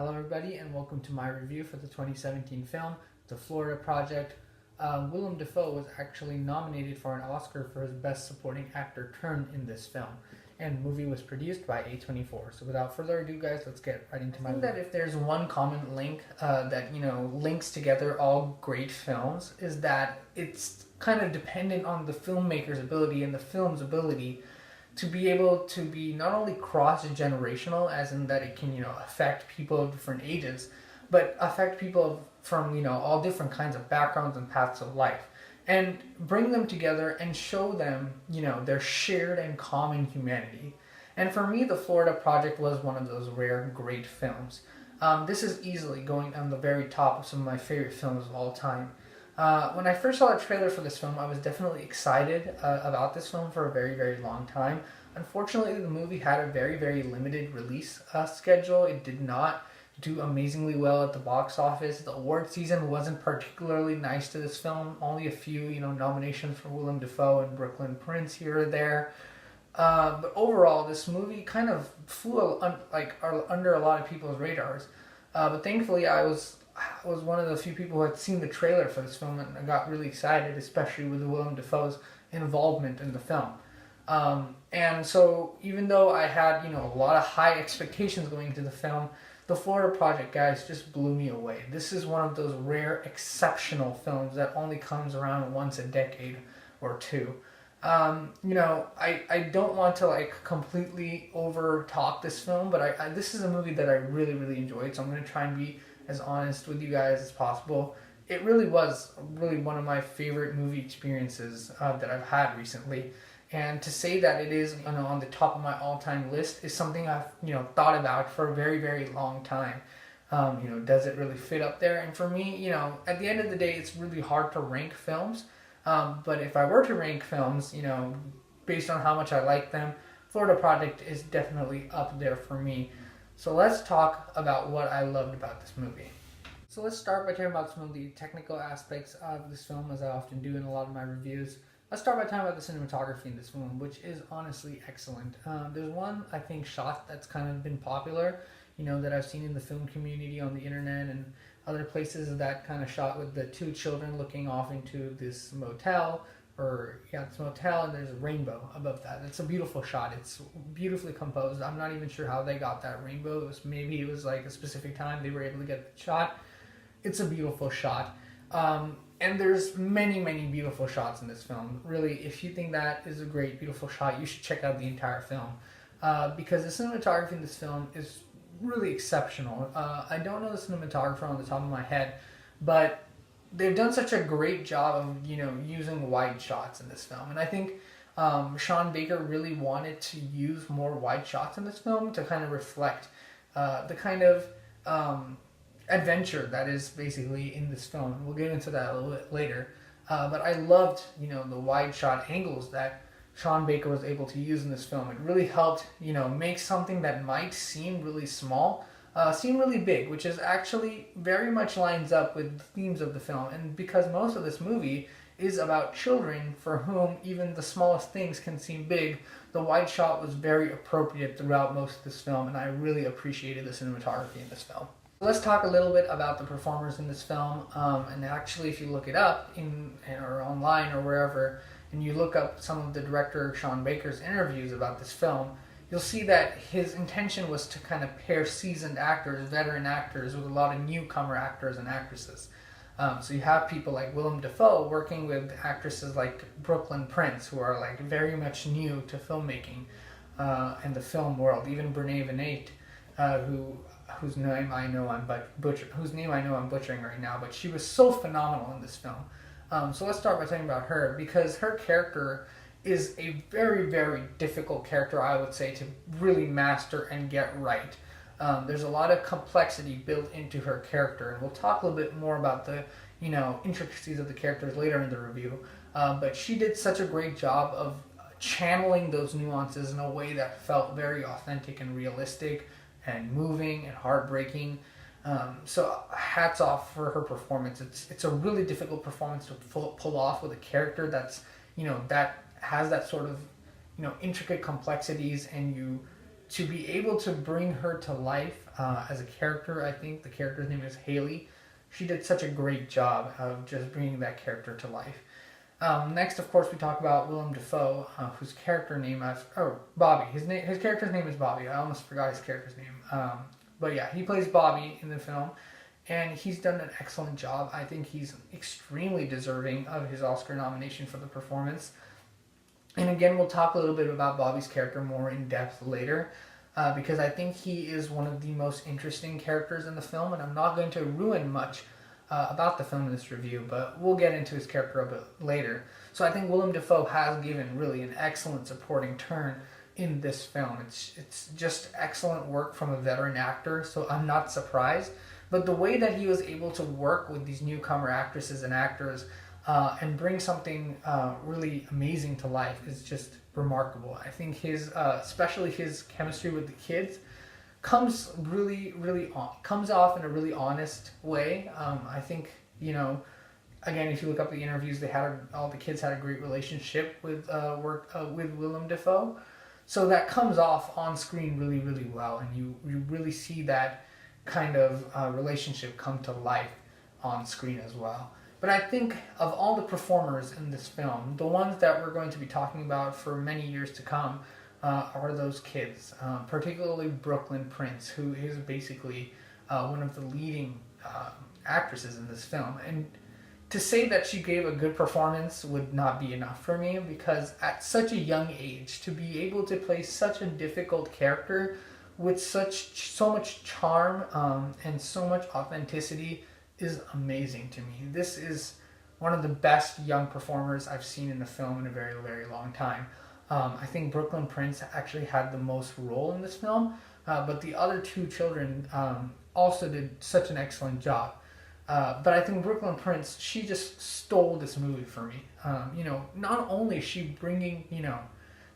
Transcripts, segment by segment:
Hello everybody and welcome to my review for the 2017 film, The Florida Project. Willem Dafoe was actually nominated for an Oscar for his Best Supporting Actor turn in this film. And the movie was produced by A24. So without further ado guys, let's get right into my review. I think that if there's one common link that links together all great films is that it's kind of dependent on the filmmaker's ability and the film's ability to be able to be not only cross-generational, as in that it can, affect people of different ages, but affect people from, all different kinds of backgrounds and paths of life, and bring them together and show them, their shared and common humanity. And for me, The Florida Project was one of those rare, great films. This is easily going on the very top of some of my favorite films of all time. When I first saw the trailer for this film, I was definitely excited about this film for a very, very long time. Unfortunately, the movie had a very, very limited release schedule. It did not do amazingly well at the box office. The award season wasn't particularly nice to this film. Only a few, nominations for Willem Dafoe and Brooklyn Prince here or there. But overall, this movie kind of flew under a lot of people's radars. But thankfully, I was one of the few people who had seen the trailer for this film, and I got really excited, especially with Willem Dafoe's involvement in the film. And so even though I had, a lot of high expectations going into the film, The Florida Project, guys, just blew me away. This is one of those rare, exceptional films that only comes around once a decade or two. I don't want to completely over talk this film, but this is a movie that I really, really enjoyed, so I'm going to try and be as honest with you guys as possible. It really was one of my favorite movie experiences that I've had recently. And to say that it is on the top of my all-time list is something I've thought about for a very, very long time. Does it really fit up there? And for me, at the end of the day, it's really hard to rank films. But if I were to rank films, based on how much I like them, Florida Project is definitely up there for me. So let's talk about what I loved about this movie. So let's start by talking about some of the technical aspects of this film, as I often do in a lot of my reviews. Let's start by talking about the cinematography in this film, which is honestly excellent. There's one, I think, shot that's kind of been popular, that I've seen in the film community on the internet and other places, that kind of shot with the two children looking off into this motel, and there's a rainbow above that. It's a beautiful shot. It's beautifully composed. I'm not even sure how they got that rainbow. Maybe it was a specific time they were able to get the shot. It's a beautiful shot. And there's many, many beautiful shots in this film. Really, if you think that is a great, beautiful shot, you should check out the entire film. Because the cinematography in this film is really exceptional. I don't know the cinematographer on the top of my head, but they've done such a great job of, using wide shots in this film. And I think Sean Baker really wanted to use more wide shots in this film to kind of reflect the kind of adventure that is basically in this film. We'll get into that a little bit later. But I loved, the wide shot angles that Sean Baker was able to use in this film. It really helped, make something that might seem really small seem really big, which is actually very much lines up with the themes of the film. And because most of this movie is about children for whom even the smallest things can seem big, the wide shot was very appropriate throughout most of this film, and I really appreciated the cinematography in this film. Let's talk a little bit about the performers in this film, and actually if you look it up or online or wherever, and you look up some of the director Sean Baker's interviews about this film, you'll see that his intention was to kind of pair seasoned actors, veteran actors, with a lot of newcomer actors and actresses. So you have people like Willem Dafoe working with actresses like Brooklynn Prince, who are very much new to filmmaking and the film world. Even Vinaite, whose name I know I'm butchering right now, but she was so phenomenal in this film. So let's start by talking about her, because her character is a very, very difficult character, I would say, to really master and get right. There's a lot of complexity built into her character, and we'll talk a little bit more about the intricacies of the characters later in the review. But she did such a great job of channeling those nuances in a way that felt very authentic and realistic and moving and heartbreaking. So hats off for her performance. It's a really difficult performance to pull off with a character that's that has that sort of intricate complexities, and you to be able to bring her to life as a character, I think the character's name is Haley. She did such a great job of just bringing that character to life. Next, of course, we talk about Willem Dafoe, whose character name Bobby. His character's name is Bobby. I almost forgot his character's name. But yeah, he plays Bobby in the film, and he's done an excellent job. I think he's extremely deserving of his Oscar nomination for the performance. And again, we'll talk a little bit about Bobby's character more in depth later, because I think he is one of the most interesting characters in the film, and I'm not going to ruin much about the film in this review, but we'll get into his character a bit later. So I think Willem Dafoe has given really an excellent supporting turn in this film. It's just excellent work from a veteran actor, so I'm not surprised. But the way that he was able to work with these newcomer actresses and actors and bring something really amazing to life is just remarkable. I think especially his chemistry with the kids, comes off in a really honest way. I think, again, if you look up the interviews, all the kids had a great relationship with Willem Dafoe. So that comes off on screen really, really well, and you really see that kind of relationship come to life on screen as well. But I think of all the performers in this film, the ones that we're going to be talking about for many years to come are those kids, particularly Brooklynn Prince, who is basically one of the leading actresses in this film. And to say that she gave a good performance would not be enough for me, because at such a young age, to be able to play such a difficult character with so much charm and so much authenticity is amazing to me. This is one of the best young performers I've seen in a film in a very, very long time. I think Brooklynn Prince actually had the most role in this film, but the other two children also did such an excellent job. But I think Brooklynn Prince, she just stole this movie for me. Not only is she bringing,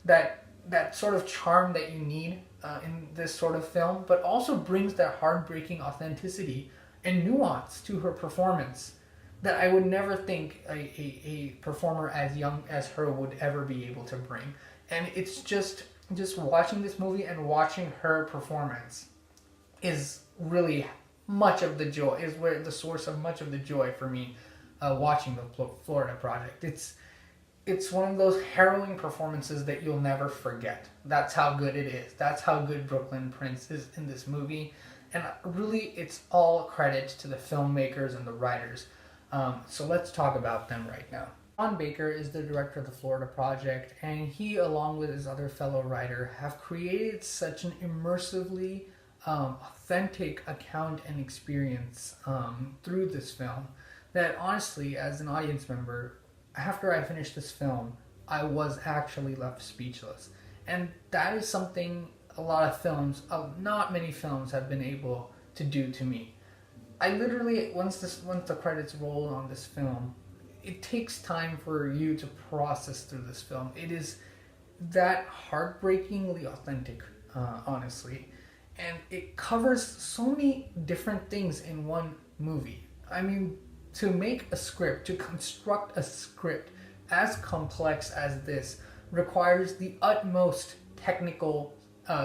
that sort of charm that you need in this sort of film, but also brings that heartbreaking authenticity and nuance to her performance that I would never think a performer as young as her would ever be able to bring. And it's just watching this movie and watching her performance is really much of the joy, is where the source of much of the joy for me watching the Florida Project. It's one of those harrowing performances that you'll never forget. That's how good it is. That's how good Brooklynn Prince is in this movie. And really, it's all credit to the filmmakers and the writers. So let's talk about them right now. Sean Baker is the director of the Florida Project, and he, along with his other fellow writer, have created such an immersively authentic account and experience through this film that honestly, as an audience member, after I finished this film, I was actually left speechless. And that is something not many films have been able to do to me. I literally, once the credits roll on this film, it takes time for you to process through this film. It is that heartbreakingly authentic, honestly. And it covers so many different things in one movie. I mean, to construct a script as complex as this requires the utmost technical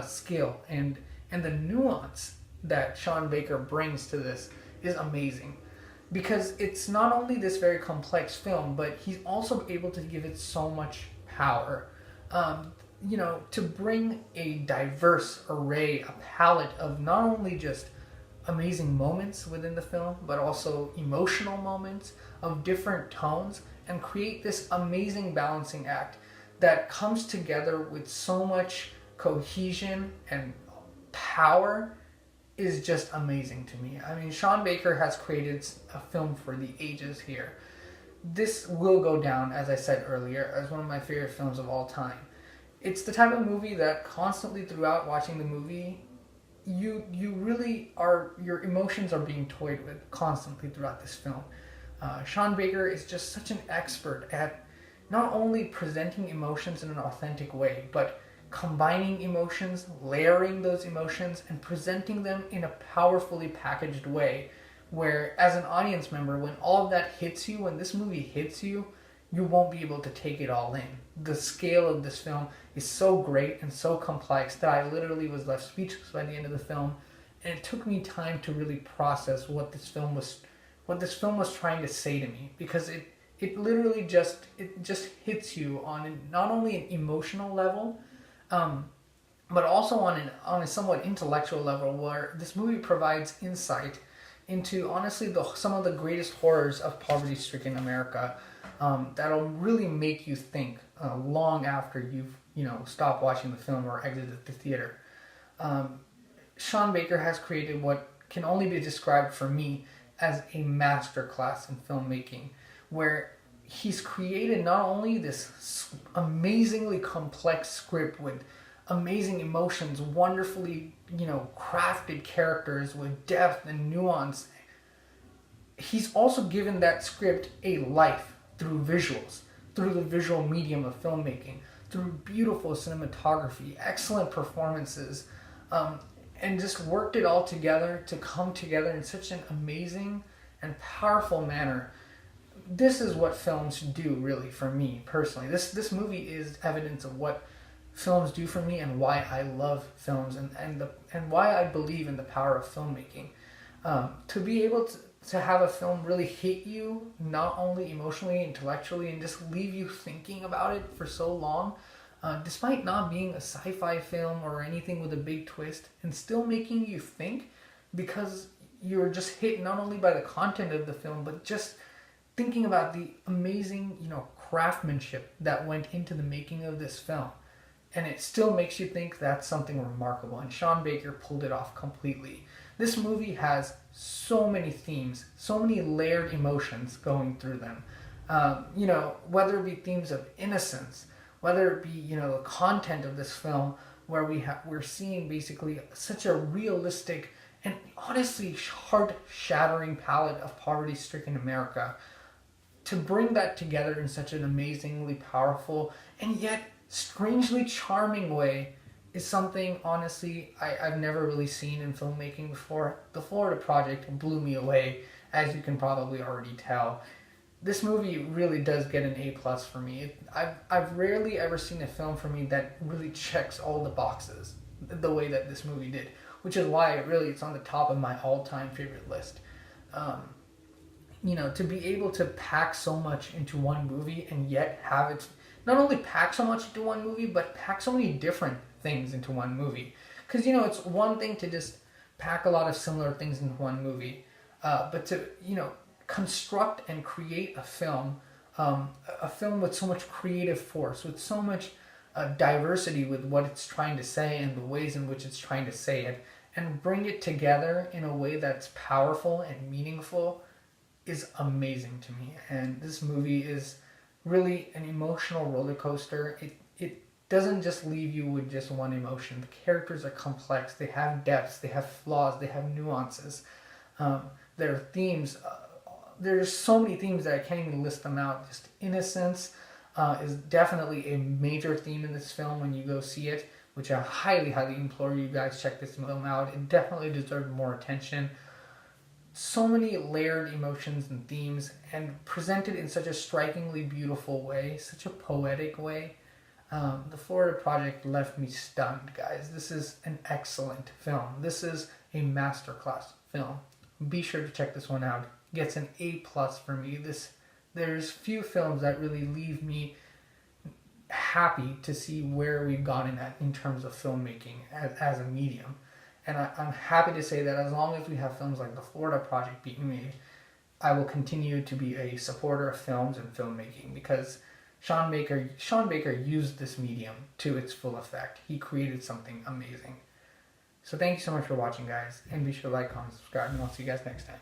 skill, and the nuance that Sean Baker brings to this is amazing, because it's not only this very complex film, but he's also able to give it so much power. To bring a diverse array, a palette of not only just amazing moments within the film, but also emotional moments of different tones, and create this amazing balancing act that comes together with so much cohesion and power is just amazing to me. I mean, Sean Baker has created a film for the ages here. This will go down, as I said earlier, as one of my favorite films of all time. It's the type of movie that constantly throughout watching the movie, your emotions are being toyed with constantly throughout this film. Sean Baker is just such an expert at not only presenting emotions in an authentic way, but combining emotions, layering those emotions, and presenting them in a powerfully packaged way where, as an audience member, when all of that hits you, when this movie hits you, you won't be able to take it all in. The scale of this film is so great and so complex that I literally was left speechless by the end of the film, and it took me time to really process what this film was trying to say to me, because it literally just hits you on not only an emotional level, but also on a somewhat intellectual level, where this movie provides insight into honestly some of the greatest horrors of poverty-stricken America, that'll really make you think long after you've stopped watching the film or exited the theater. Sean Baker has created what can only be described for me as a masterclass in filmmaking, where he's created not only this amazingly complex script with amazing emotions, wonderfully crafted characters with depth and nuance, he's also given that script a life through visuals, through the visual medium of filmmaking, through beautiful cinematography, excellent performances, and just worked it all together to come together in such an amazing and powerful manner. This is what films do, really, for me personally. This movie is evidence of what films do for me and why I love films, and why I believe in the power of filmmaking. To be able to have a film really hit you, not only emotionally, intellectually, and just leave you thinking about it for so long, despite not being a sci-fi film or anything with a big twist, and still making you think, because you're just hit not only by the content of the film, but just thinking about the amazing, craftsmanship that went into the making of this film. And it still makes you think that's something remarkable. And Sean Baker pulled it off completely. This movie has so many themes, so many layered emotions going through them. Whether it be themes of innocence, whether it be, the content of this film, where we're seeing basically such a realistic and honestly heart-shattering palette of poverty-stricken America. To bring that together in such an amazingly powerful and yet strangely charming way is something, honestly, I've never really seen in filmmaking before. The Florida Project blew me away, as you can probably already tell. This movie really does get an A+ for me. I've rarely ever seen a film for me that really checks all the boxes the way that this movie did, which is why it's on the top of my all-time favorite list. To be able to pack so much into one movie, and yet have it not only pack so much into one movie, but pack so many different things into one movie. Because, it's one thing to just pack a lot of similar things into one movie, but to, construct and create a film with so much creative force, with so much diversity with what it's trying to say and the ways in which it's trying to say it, and bring it together in a way that's powerful and meaningful, is amazing to me. And this movie is really an emotional roller coaster. It doesn't just leave you with just one emotion. The characters are complex. They have depths. They have flaws. They have nuances. There are themes. There's so many themes that I can't even list them out. Just innocence is definitely a major theme in this film when you go see it, which I highly, highly implore you guys check this film out. It definitely deserved more attention. So many layered emotions and themes, and presented in such a strikingly beautiful way, such a poetic way. The Florida Project left me stunned, guys. This is an excellent film. This is a masterclass film. Be sure to check this one out. Gets an A+ for me. There's few films that really leave me happy to see where we've gotten at in terms of filmmaking as a medium. And I'm happy to say that as long as we have films like The Florida Project being made, I will continue to be a supporter of films and filmmaking, because Sean Baker used this medium to its full effect. He created something amazing. So thank you so much for watching, guys, and be sure to like, comment, subscribe, and I'll see you guys next time.